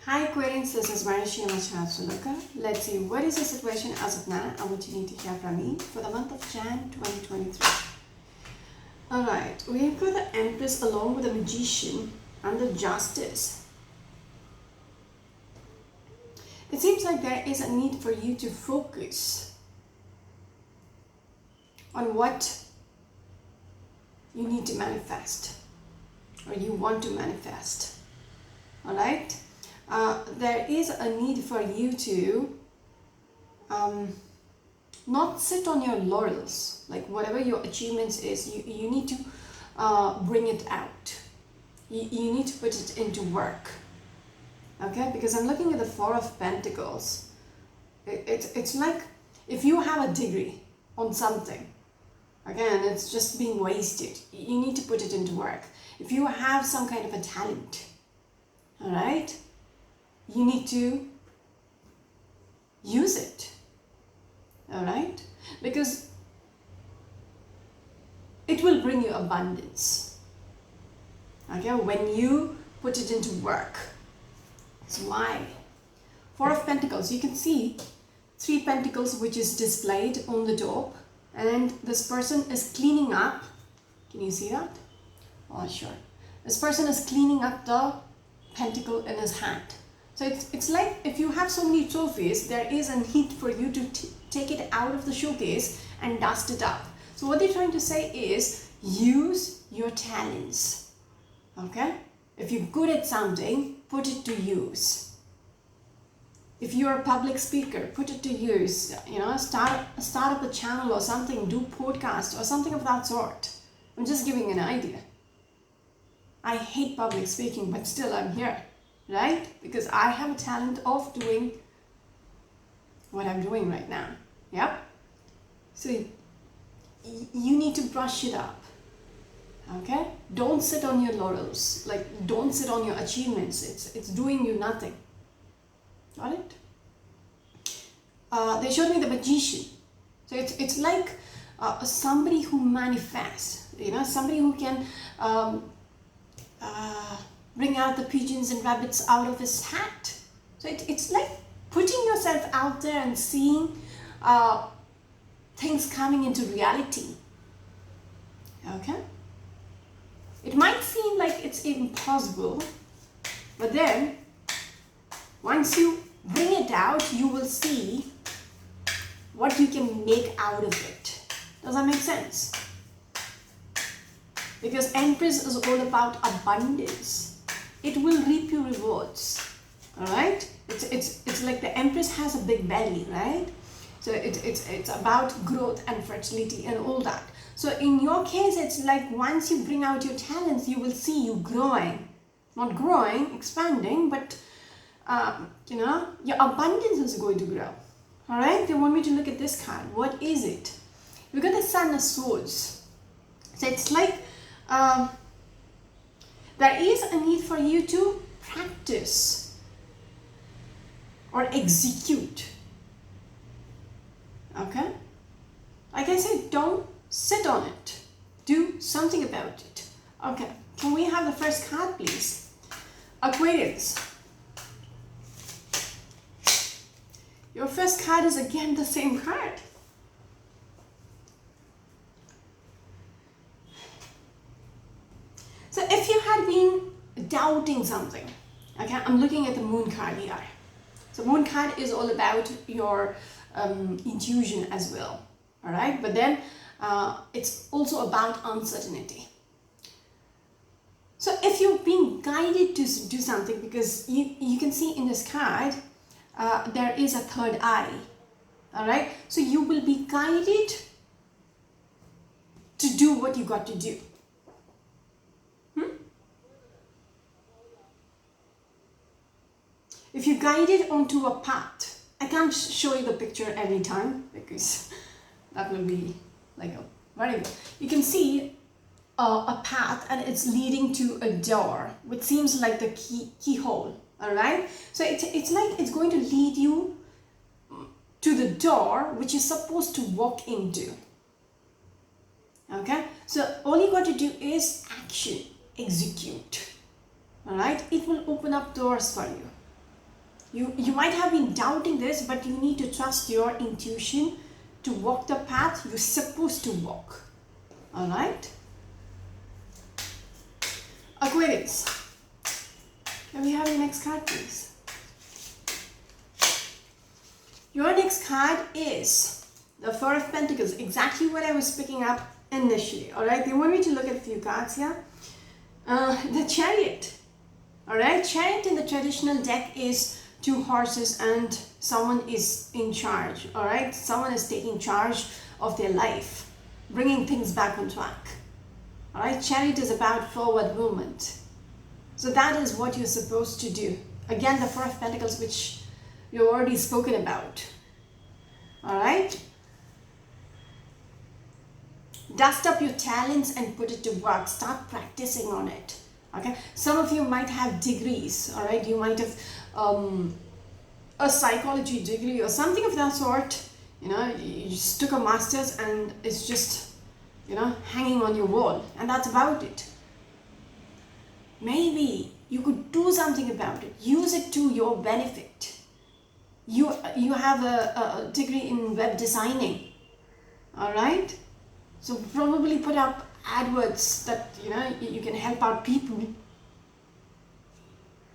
Hi Aquarians, this is Marishi Amacharatsuluka. Let's see what is the situation as of now and what you need to hear from me for the month of Jan 2023. Alright, we've got the Empress along with the Magician and the Justice. It seems like there is a need for you to focus on what you need to manifest or you want to manifest. Alright? There is a need for you to not sit on your laurels. Like whatever your achievements is, you need to bring it out. You need to put it into work. Okay? Because I'm looking at the Four of Pentacles. It's like if you have a degree on something, again, it's just being wasted. You need to put it into work. If you have some kind of a talent, all right, you need to use it, all right, because it will bring you abundance, okay, when you put it into work. That's why. Four of Pentacles, you can see 3 Pentacles which is displayed on the top, and this person is cleaning up. Can you see that? Oh, sure. This person is cleaning up the pentacle in his hand. So it's like if you have so many trophies, there is a need for you to take it out of the showcase and dust it up. So what they're trying to say is use your talents. Okay? If you're good at something, put it to use. If you're a public speaker, put it to use. You know, start up a channel or something, do podcast or something of that sort. I'm just giving an idea. I hate public speaking, but still I'm here, right? Because I have a talent of doing what I'm doing right now. Yep. So you need to brush it up. Okay? Don't sit on your laurels. Like, don't sit on your achievements. It's doing you nothing. Got it? They showed me the Magician. So it's like somebody who manifests. You know, somebody who can bring out the pigeons and rabbits out of his hat. So it's like putting yourself out there and seeing things coming into reality. Okay? It might seem like it's impossible, but then once you bring it out, you will see what you can make out of it. Does that make sense? Because Empress is all about abundance. It will reap you rewards. Alright? It's like the Empress has a big belly, right? So it's about growth and fertility and all that. So in your case, it's like once you bring out your talents, you will see you growing. Not growing, expanding, but you know, your abundance is going to grow. Alright? They want me to look at this card. What is it? We got the Sun of Swords. So it's like there is a need for you to practice or execute. Okay? Like I said, don't sit on it. Do something about it. Okay, can we have the first card, please? Aquarius. Your first card is again the same card. So if you had been doubting something, okay, I'm looking at the Moon card here. So Moon card is all about your intuition as well, all right? But then it's also about uncertainty. So if you're being guided to do something, because you can see in this card, there is a third eye, all right? So you will be guided to do what you got to do. If you're guided onto a path, I can't show you the picture every time because that will be like a very good. You can see a path and it's leading to a door, which seems like the keyhole. All right. So it's like it's going to lead you to the door, which you're supposed to walk into. Okay. So all you got to do is action, execute. All right. It will open up doors for you. You might have been doubting this, but you need to trust your intuition to walk the path you're supposed to walk. All right? Aquarius. Can we have your next card, please? Your next card is the Four of Pentacles, exactly what I was picking up initially. All right, they want me to look at a few cards here. The Chariot. All right, Chariot in the traditional deck is two horses and someone is in charge. All right, someone is taking charge of their life, bringing things back on track. All right, Chariot is about forward movement. So that is what you're supposed to do. Again, the Four of Pentacles, which you've already spoken about. All right? Dust up your talents and put it to work. Start practicing on it. Okay? Some of you might have degrees. All right? You might have a psychology degree or something of that sort. You know, you just took a master's and it's just, you know, hanging on your wall. And that's about it. Maybe you could do something about it. Use it to your benefit. You have a degree in web designing. All right? So probably put up AdWords that, you know, you can help out people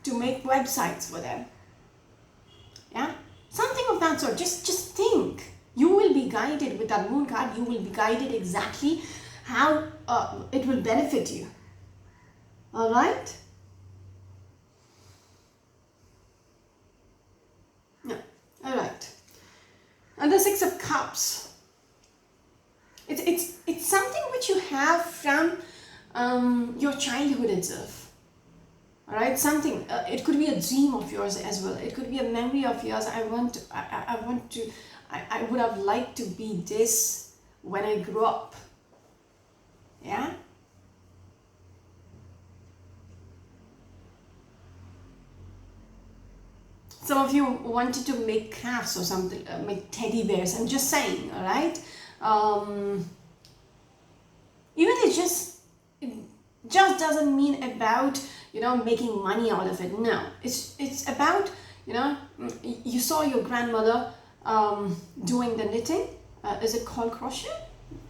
to make websites for them. Yeah? Something of that sort. Just think. You will be guided with that moon card. You will be guided exactly how it will benefit you. All right? Yeah. All right. And the Six of Cups. It's something which you have from your childhood itself. All right, something. It could be a dream of yours as well. It could be a memory of yours. I would have liked to be this when I grew up. Yeah. Some of you wanted to make crafts or something, make teddy bears. I'm just saying, all right? Even it just doesn't mean about, you know, making money out of it. No, it's about, you know, you saw your grandmother doing the knitting. Is it called crochet?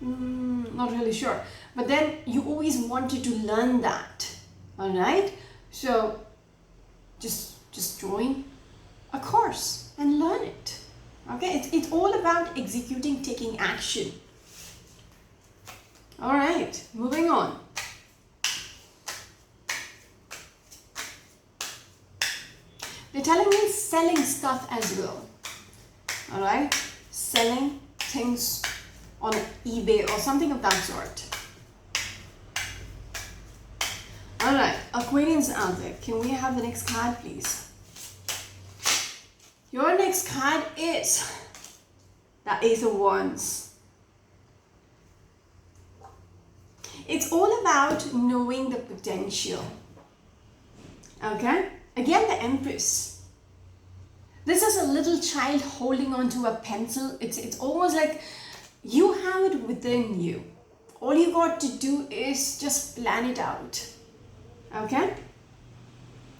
Not really sure. But then you always wanted to learn that, all right? So just join a course and learn it. Okay, it's all about executing, taking action. All right, moving on. They're telling me selling stuff as well. All right, selling things on eBay or something of that sort. All right, Aquarians out there, can we have the next card, please? Your next card is the Ace of Wands. It's all about knowing the potential. Okay? Again, the Empress. This is a little child holding on to a pencil. It's almost like you have it within you. All you got to do is just plan it out. Okay?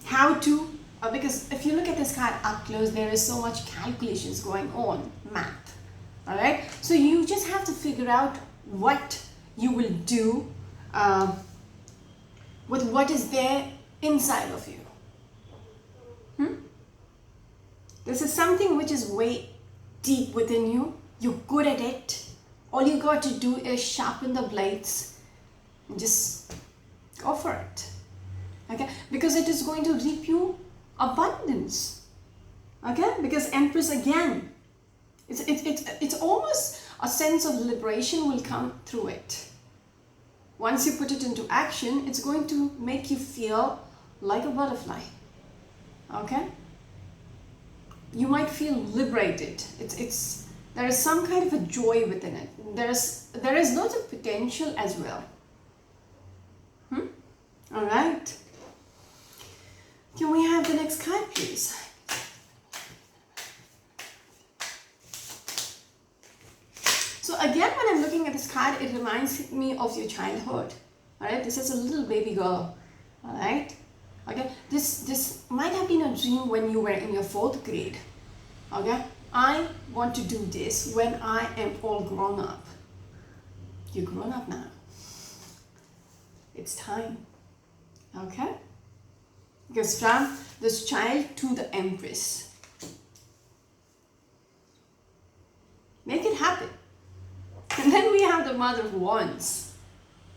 How to, because if you look at this card up close, there is so much calculations going on, math. All right? So you just have to figure out what you will do with what is there inside of you. This is something which is way deep within you. You're good at it. All you got to do is sharpen the blades and just go for it. Okay? Because it is going to reap you abundance. Okay? Because Empress, again, it's almost a sense of liberation will come through it. Once you put it into action, it's going to make you feel like a butterfly. Okay? You might feel liberated. There is some kind of a joy within it. There is lots of potential as well. All right. Can we have the next card, please? So again, when I'm looking at this card, it reminds me of your childhood. All right. This is a little baby girl. All right. Okay, this might have been a dream when you were in your 4th grade. Okay, I want to do this when I am all grown up. You're grown up now. It's time. Okay, because from this child to the Empress, make it happen. And then we have the Mother of Wands.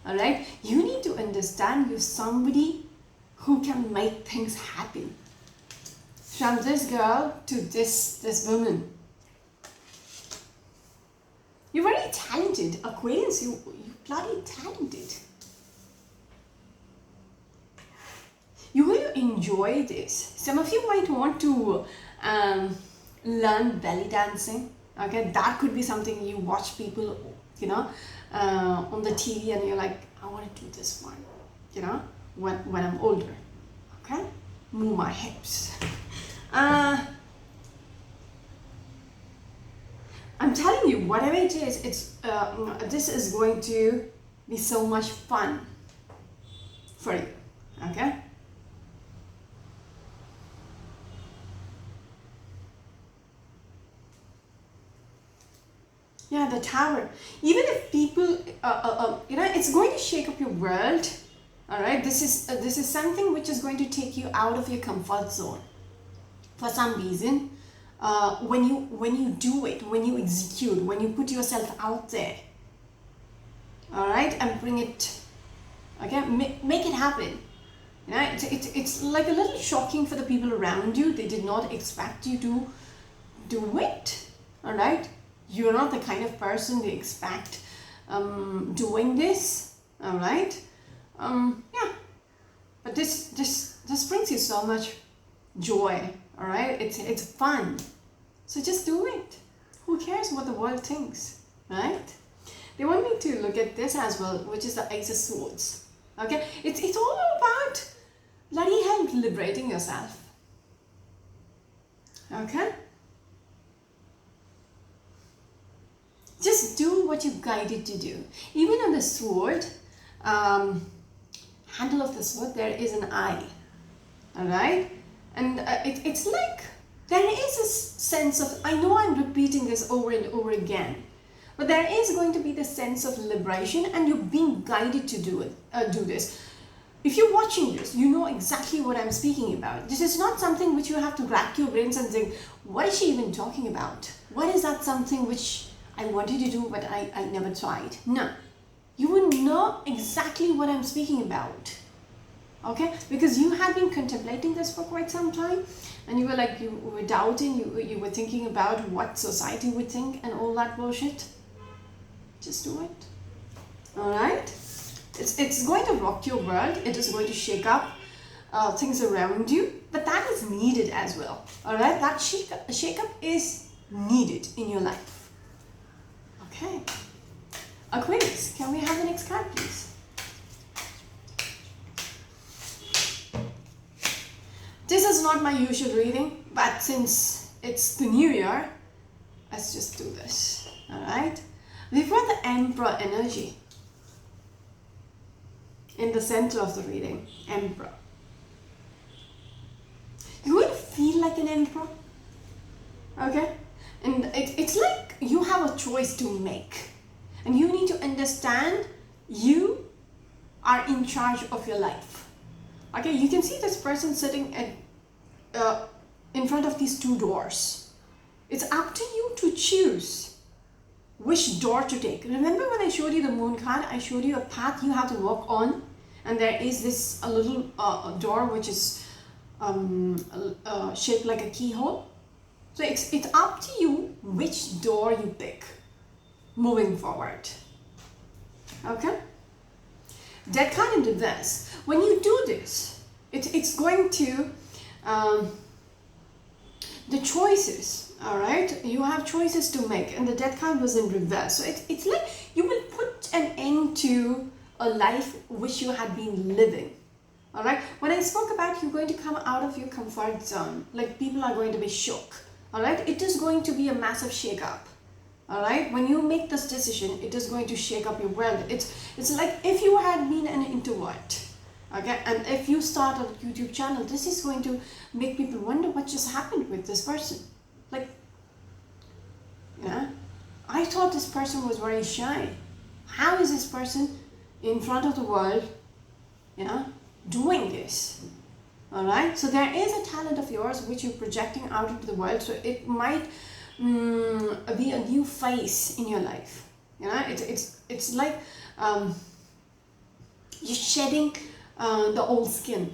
All right, you need to understand you're somebody who can make things happen. From this girl to this woman. You're very talented, Aquarius. You bloody talented. You're going to enjoy this. Some of you might want to learn belly dancing. Okay, that could be something you watch people, you know, on the TV, and you're like, I want to do this one, you know, when I'm older. Okay, move my hips. I'm telling you, whatever it is, this is going to be so much fun for you. Okay. Yeah, the Tower. Even if people, you know, it's going to shake up your world. All right, this is something which is going to take you out of your comfort zone. For some reason, when you do it, when you execute, when you put yourself out there, all right, and bring it, okay, make it happen. You know, it's like a little shocking for the people around you. They did not expect you to do it. All right. You're not the kind of person they expect doing this, all right? Yeah, but this brings you so much joy, all right? It's fun, so just do it. Who cares what the world thinks, right? They want me to look at this as well, which is the Ace of Swords. Okay, it's all about bloody hell liberating yourself. Okay. Just do what you're guided to do. Even on the sword, handle of the sword, there is an eye. All right? And it's like, there is a sense of, I know I'm repeating this over and over again, but there is going to be the sense of liberation, and you're being guided to do this. If you're watching this, you know exactly what I'm speaking about. This is not something which you have to rack your brains and think, what is she even talking about? What is that something which I wanted to do, but I never tried? No. You will know exactly what I'm speaking about. Okay? Because you had been contemplating this for quite some time, and you were like, you were doubting, you were thinking about what society would think and all that bullshit. Just do it. Alright? It's going to rock your world. It is going to shake up things around you, but that is needed as well. Alright? That shake up is needed in your life. Okay. Aquarius, can we have the next card, please? This is not my usual reading, but since it's the new year, let's just do this. Alright? We've got the Emperor energy in the center of the reading. Emperor. You will feel like an emperor. Okay? And it's like you have a choice to make. And you need to understand you are in charge of your life. Okay, you can see this person sitting in front of these two doors. It's up to you to choose which door to take. Remember when I showed you the moon card, I showed you a path you have to walk on, and there is this a little door which is shaped like a keyhole. So it's up to you which door you pick moving forward. Okay? Death card in reverse. When you do this, it's going to the choices, all right? You have choices to make, and the Death card was in reverse. So it's like you will put an end to a life which you had been living. All right? When I spoke about you're going to come out of your comfort zone, like people are going to be shook. All right, it is going to be a massive shake-up. All right, when you make this decision, it is going to shake up your world. It's like if you had been an introvert, Okay, and if you start a YouTube channel, this is going to make people wonder what just happened with this person. Like, I thought this person was very shy. How is this person in front of the world, doing this? All right, so there is a talent of yours which you're projecting out into the world. So it might be a new face in your life. It's like you're shedding the old skin.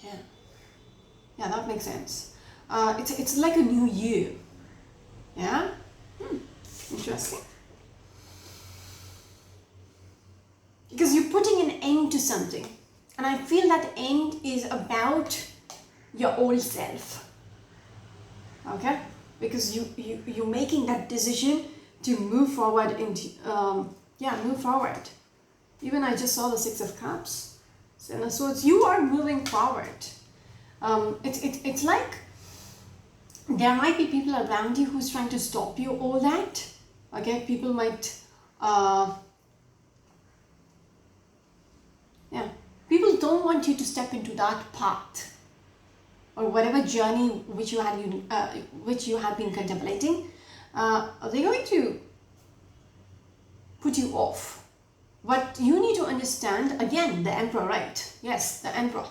Yeah, that makes sense. It's like a new you. Yeah, interesting. Because you're putting an end to something. And I feel that end is about your old self. Okay? Because you're making that decision to move forward move forward. Even I just saw the Six of Cups. So it's you are moving forward. It's like there might be people around you who's trying to stop you all that. Okay? People might people don't want you to step into that path or whatever journey which you have been contemplating. They're going to put you off. What you need to understand, again, the Emperor, right? Yes, the Emperor.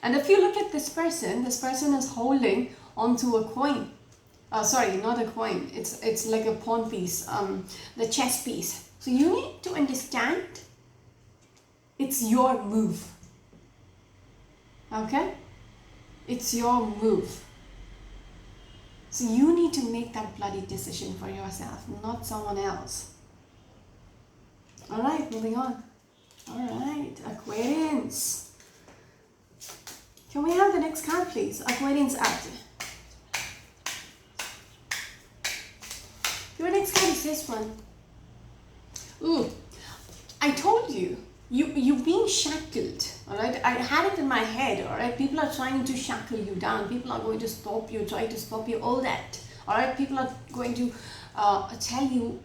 And if you look at this person is holding onto a coin. Sorry, not a coin. It's like a pawn piece, the chess piece. So you need to understand it's your move. Okay? It's your move. So you need to make that bloody decision for yourself, not someone else. Alright, moving on. Alright, Aquarians. Can we have the next card, please? Aquarians out. Your next card is this one. Ooh, I told you. You're being shackled, all right? I had it in my head, all right? People are trying to shackle you down. People are going to stop you, try to stop you, all that, all right? People are going to tell you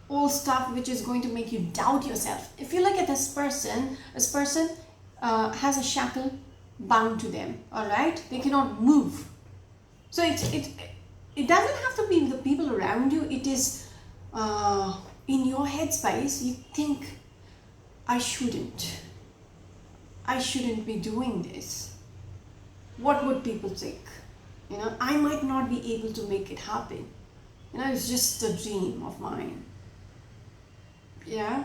all stuff which is going to make you doubt yourself. If you look at this person has a shackle bound to them, all right? They cannot move. So it doesn't have to be the people around you. It is in your headspace. You think, I shouldn't be doing this. What would people think? I might not be able to make it happen. It's just a dream of mine. Yeah?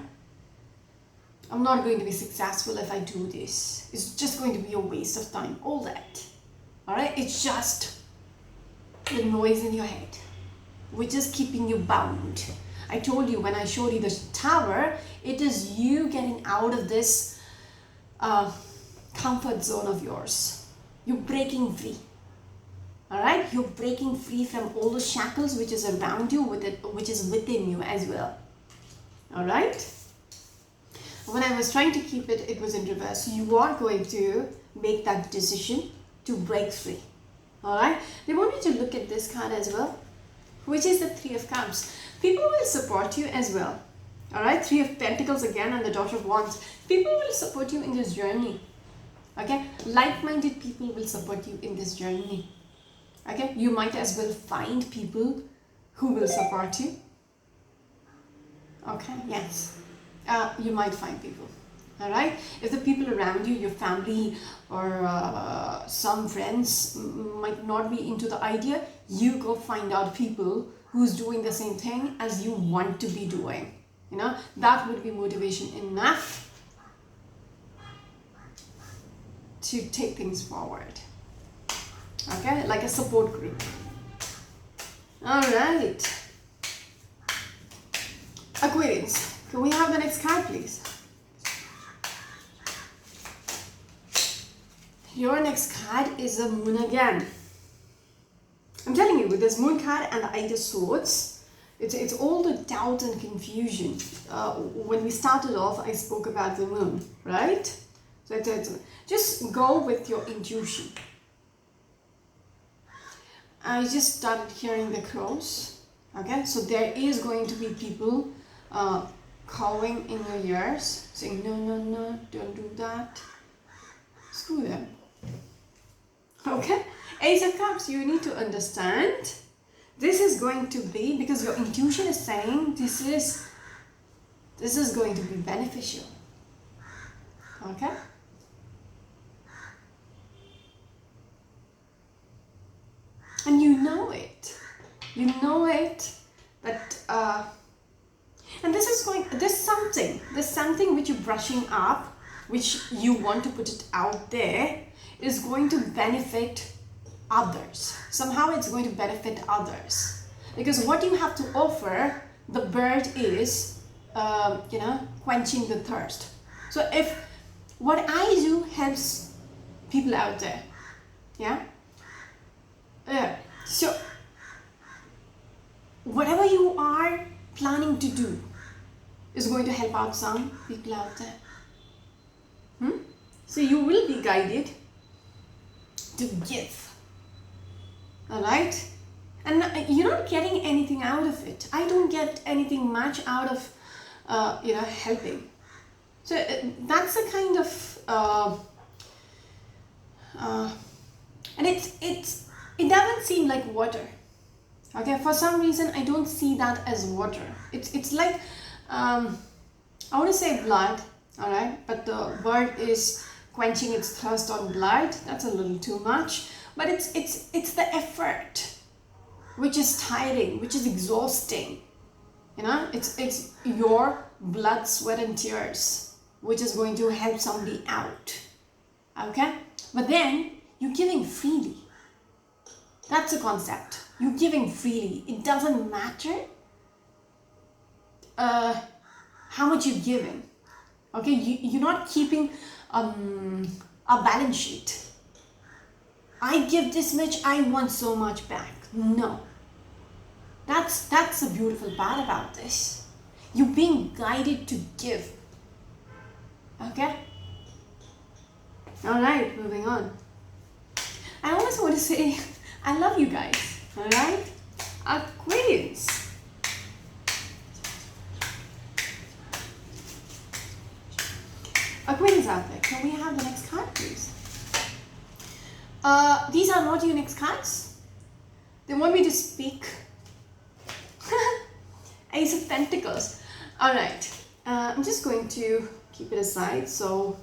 I'm not going to be successful if I do this. It's just going to be a waste of time. All that. Alright? It's just the noise in your head, which is keeping you bound. I told you when I showed you the tower, it is you getting out of this comfort zone of yours. You're breaking free. Alright? You're breaking free from all the shackles which is around you, which is within you as well. Alright? When I was trying to keep it, it was in reverse. So you are going to make that decision to break free. Alright? They want you to look at this card as well, which is the Three of Cups. People will support you as well. Alright? Three of Pentacles again and the Daughter of Wands. People will support you in this journey. Okay? Like-minded people will support you in this journey. Okay? You might as well find people who will support you. Okay? Yes. You might find people. Alright? If the people around you, your family or some friends might not be into the idea, you go find out people who's doing the same thing as you want to be doing. That would be motivation enough to take things forward. Okay? Like a support group. Alright. Aquarians, can we have the next card, please? Your next card is a Moon again. I'm telling you, with this Moon card and the Eight of Swords, it's all the doubt and confusion. When we started off, I spoke about the Moon, right? So it's just go with your intuition. I just started hearing the crows. Okay, so there is going to be people calling in your ears, saying, no, no, no, don't do that. Screw them. Okay? Ace of Cups, you need to understand. This is going to be, because your intuition is saying this is going to be beneficial. Okay? And you know it. You know it that and there's something which you're brushing up, which you want to put it out there, is going to benefit others. Somehow it's going to benefit others. Because what you have to offer, the bird is, quenching the thirst. So if what I do helps people out there, yeah? So whatever you are planning to do is going to help out some people out there. So you will be guided to give. Alright? And you're not getting anything out of it. I don't get anything much out of helping. So that's a kind of and it doesn't seem like water. Okay, for some reason I don't see that as water. It's like I want to say blood, all right, but the bird is quenching its thirst on blood. That's a little too much, but it's the effort which is tiring, which is exhausting. It's your blood, sweat and tears which is going to help somebody out. Okay, but then you're giving freely. That's the concept. You're giving freely. It doesn't matter how much you're giving. Okay, you're not keeping a balance sheet. I give this much, I want so much back. No. That's the beautiful part about this. You're being guided to give. Okay? Alright, moving on. I also want to say I love you guys. Alright? Aquarius. Aquarius out there. Can we have the next card, please? These are not your next cards. They want me to speak. Ace of Pentacles. Alright. I'm just going to keep it aside so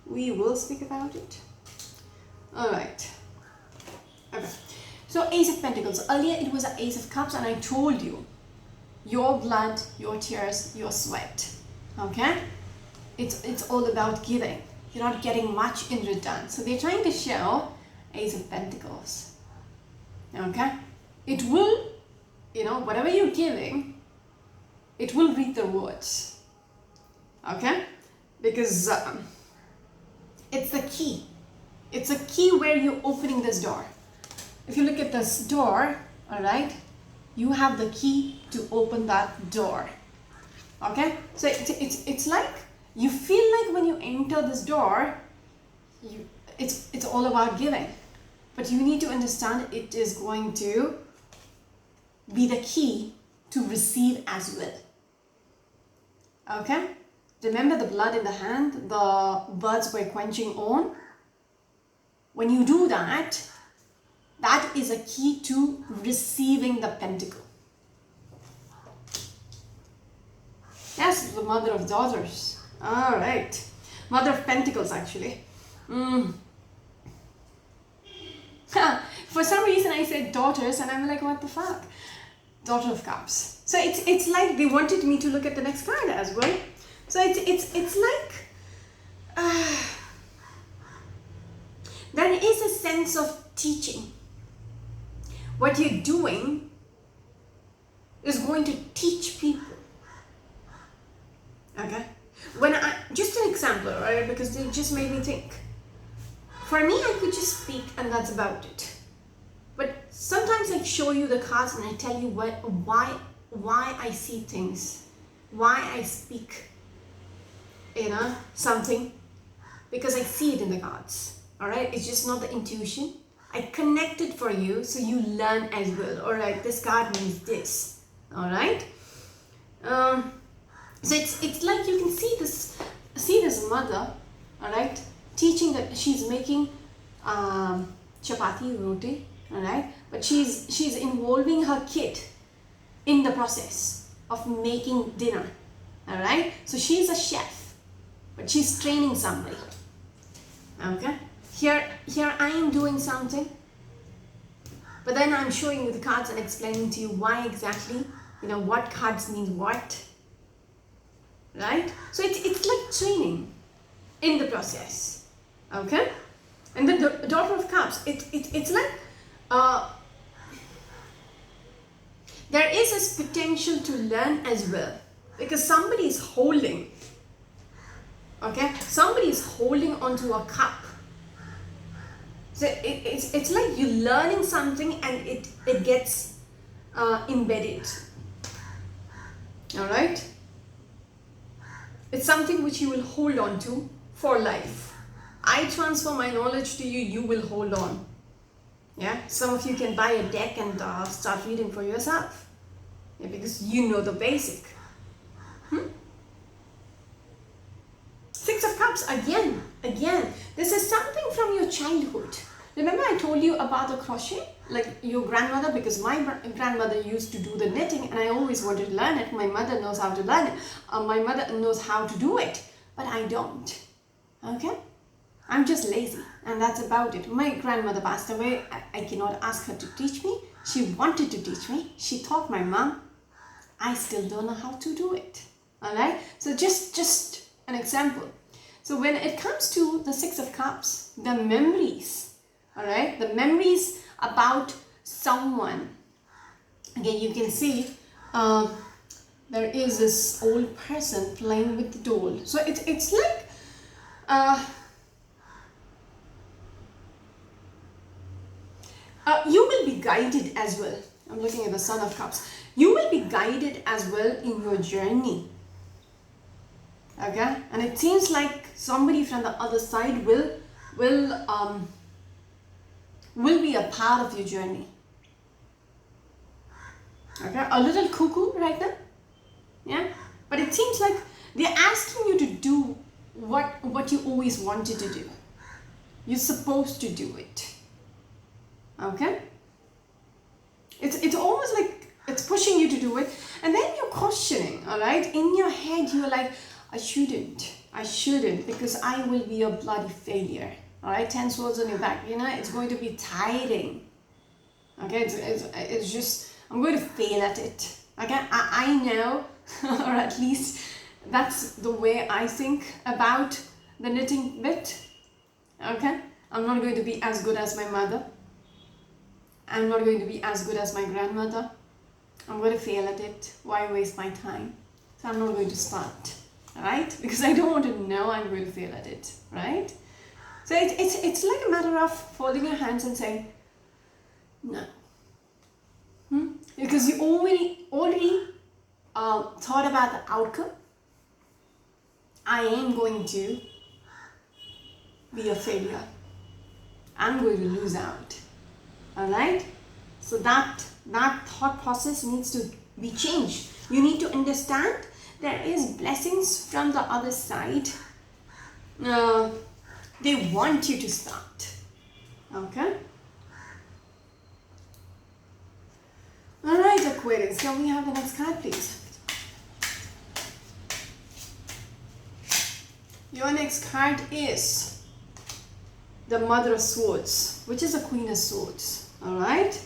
we will speak about it. Alright. Okay. So Ace of Pentacles. Earlier it was an Ace of Cups and I told you your blood, your tears, your sweat. Okay? It's all about giving. You're not getting much in return. So they're trying to show Ace of Pentacles. Okay? It will, whatever you're giving, it will reap the rewards. Okay? Because it's the key. It's a key where you're opening this door. If you look at this door, alright, you have the key to open that door. Okay? So it's like, you feel like when you enter this door, it's all about giving. But you need to understand it is going to be the key to receive as well. Okay? Remember the blood in the hand, the birds were quenching on? When you do that, that is a key to receiving the pentacle. Yes, the mother of daughters. Alright. Mother of pentacles, actually. For some reason I said daughters and I'm like, what the fuck? Daughter of Cups. So it's like they wanted me to look at the next card as well. So it's like there is a sense of teaching. What you're doing is going to teach people. Okay? Just an example, right? Because they just made me think. For me, I could just speak and that's about it. But sometimes I show you the cards and I tell you why I see things, why I speak, something, because I see it in the cards. All right, it's just not the intuition. I connect it for you so you learn as well. All right, this card means this. All right. So it's like you can see this mother, all right, teaching that she's making chapati, roti, all right, but she's involving her kid in the process of making dinner, all right. So she's a chef, but she's training somebody. Okay, here I am doing something, but then I'm showing you the cards and explaining to you why exactly, what cards mean what, right? So it's like training in the process, okay? And then the Daughter of Cups, it's like there is this potential to learn as well, because somebody is holding, okay? Somebody is holding onto a cup. So it's like you're learning something and it gets embedded, all right? It's something which you will hold on to for life. I transfer my knowledge to you, you will hold on. Yeah, some of you can buy a deck and start reading for yourself. Yeah, because you know the basic. Six of Cups, again, this is something from your childhood. Remember I told you about the crochet, like your grandmother, because my grandmother used to do the knitting and I always wanted to learn it. My mother knows how to learn it. My mother knows how to do it, but I don't. Okay? I'm just lazy and that's about it. My grandmother passed away. I cannot ask her to teach me. She wanted to teach me. She taught my mom. I still don't know how to do it. Alright? So just an example. So when it comes to the Six of Cups, the memories, alright, the memories about someone. Again, you can see there is this old person playing with the doll. So it's like you will be guided as well. I'm looking at the Son of Cups. You will be guided as well in your journey. Okay, and it seems like somebody from the other side will be a part of your journey. Okay, a little cuckoo right now. Yeah, but it seems like they're asking you to do what you always wanted to do. You're supposed to do it. Okay, it's almost like it's pushing you to do it, and then you're questioning. All right, in your head you're like, I shouldn't, because I will be a bloody failure. All right, 10 swords on your back. It's going to be tiring. Okay, it's just, I'm going to fail at it. Okay, I know, or at least that's the way I think about the knitting bit. Okay, I'm not going to be as good as my mother. I'm not going to be as good as my grandmother. I'm going to fail at it. Why waste my time? So I'm not going to start. Right? Because I don't want to know I'm going to fail at it, right? So it's like a matter of folding your hands and saying, no. Because you already thought about the outcome. I am going to be a failure. I'm going to lose out. Alright? So that thought process needs to be changed. You need to understand there is blessings from the other side. They want you to start. Okay? Alright, Aquarius. Can we have the next card, please? Your next card is the Mother of Swords, which is a Queen of Swords. Alright?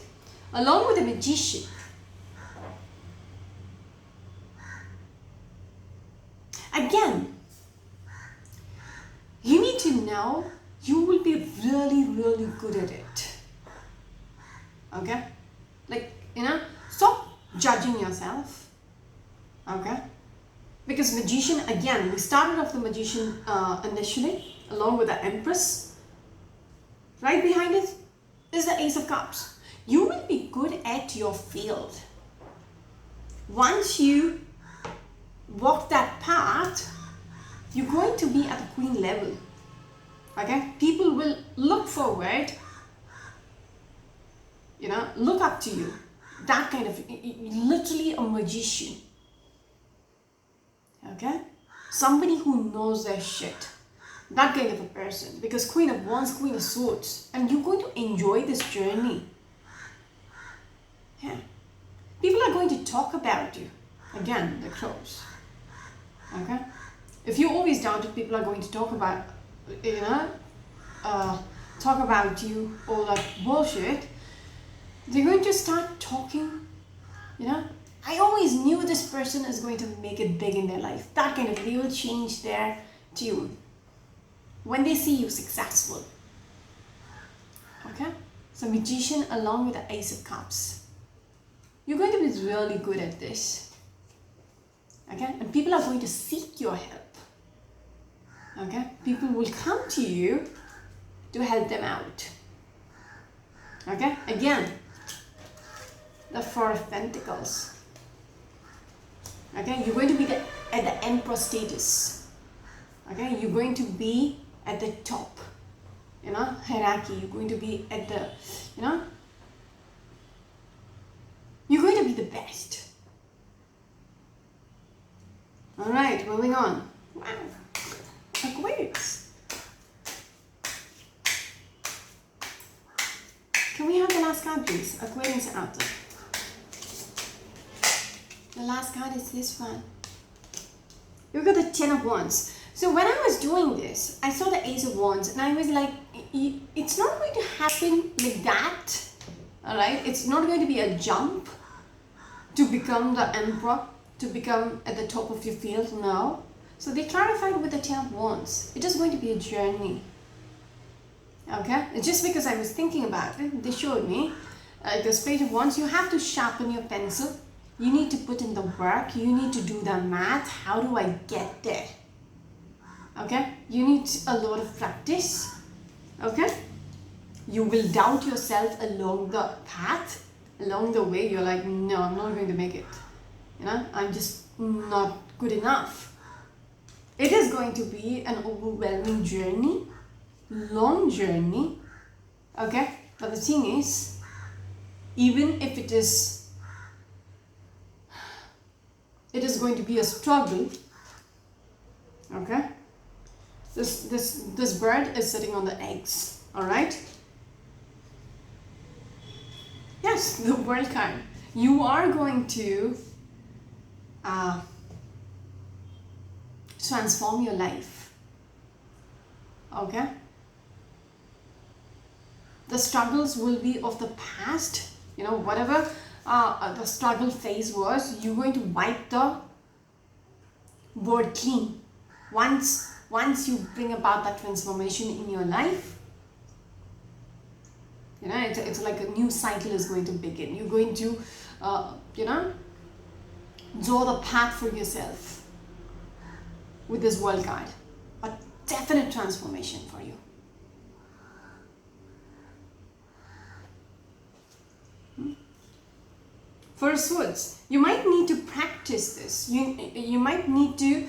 Along with the Magician. Again, you need to know you will be really, really good at it. Okay? Like, stop judging yourself. Okay? Because Magician, again, we started off the Magician initially, along with the Empress. Right behind it is the Ace of Cups. You will be good at your field. Once you walk that path, you're going to be at the queen level. Okay? People will look forward, look up to you. That kind of, literally a magician. Okay? Somebody who knows their shit. That kind of a person. Because Queen of Wands, Queen of Swords. And you're going to enjoy this journey. Yeah. People are going to talk about you. Again, the crows. Okay? If you always doubt it, people are going to talk about, talk about you, all that bullshit. They're going to start talking, I always knew this person is going to make it big in their life. That kind of, they will change their tune when they see you successful. Okay? So Magician along with the Ace of Cups. You're going to be really good at this. Okay? And people are going to seek your help. Okay? People will come to you to help them out. Okay? Again, the Four of Pentacles. Okay? You're going to be at the Emperor status. Okay? You're going to be at the top. Hierarchy. You're going to be at the, you're going to be the best. Alright, moving on. Wow. Aquarius. Can we have the last card, please? Aquarius out there. The last card is this one. You've got the Ten of Wands. So when I was doing this, I saw the Ace of Wands and I was like, it's not going to happen like that. Alright? It's not going to be a jump to become the Emperor, to become at the top of your field. No. So they clarified with the Ten of Wands. It is going to be a journey. Okay? It's just because I was thinking about it, they showed me the Page of Wands. You have to sharpen your pencil. You need to put in the work. You need to do the math. How do I get there? Okay? You need a lot of practice. Okay? You will doubt yourself along the path. Along the way, you're like, no, I'm not going to make it. I'm just not good enough. It is going to be an overwhelming journey. Long journey. Okay? But the thing is, even if it is going to be a struggle. Okay? This bird is sitting on the eggs. Alright? Yes, the World card. You are going to transform your life. Okay? The struggles will be of the past. Whatever the struggle phase was, you're going to wipe the board clean. Once you bring about that transformation in your life, it's like a new cycle is going to begin. You're going to, draw the path for yourself with this World card. A definite transformation for you. For Swords, you might need to practice this. You might need to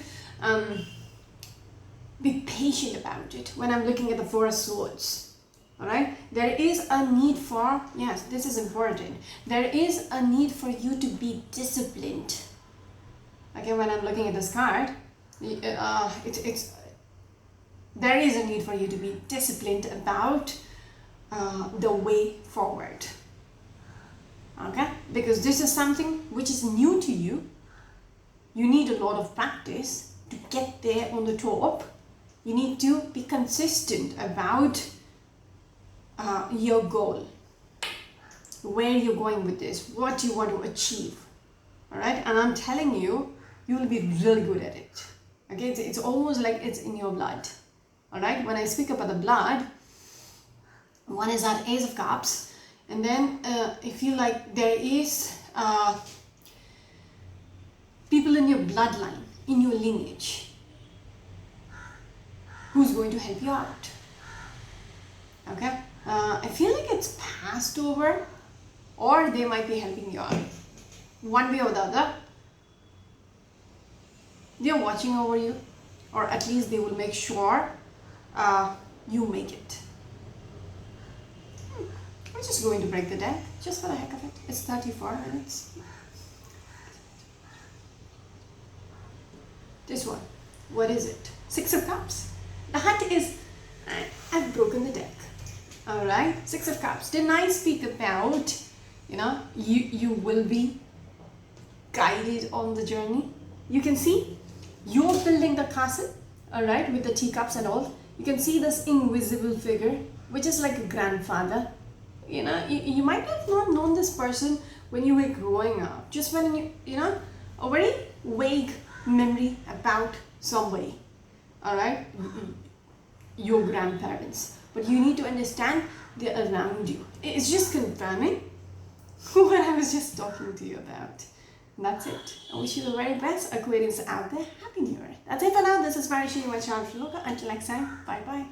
be patient about it when I'm looking at the Four of Swords. Alright? There is a need for, yes, this is important. There is a need for you to be disciplined. Okay, when I'm looking at this card, there is a need for you to be disciplined about the way forward. Okay? Because this is something which is new to you. You need a lot of practice to get there on the top. You need to be consistent about your goal, where you're going with this, what you want to achieve. Alright? And I'm telling you, you will be really good at it. Okay? It's almost like it's in your blood. Alright? When I speak about the blood, one is that Ace of Cups. And then I feel like there is people in your bloodline, in your lineage, who's going to help you out. Okay? I feel like it's passed over, or they might be helping you out. One way or the other, they're watching over you, or at least they will make sure you make it. I'm just going to break the deck, just for the heck of it. It's 34 minutes. This one. What is it? Six of Cups. The Hut is, I've broken the deck. Alright, Six of Cups. Didn't I speak about, you will be guided on the journey? You can see, you're building the castle, alright, with the teacups and all. You can see this invisible figure, which is like a grandfather. You might have not known this person when you were growing up. Just when a very vague memory about somebody, alright, your grandparents. But you need to understand they're around you. It's just confirming what I was just talking to you about. And that's it. I wish you the very best, Aquarians out there. Happy New Year. That's it for now. This is Marishi, your channel. Until next time, bye bye.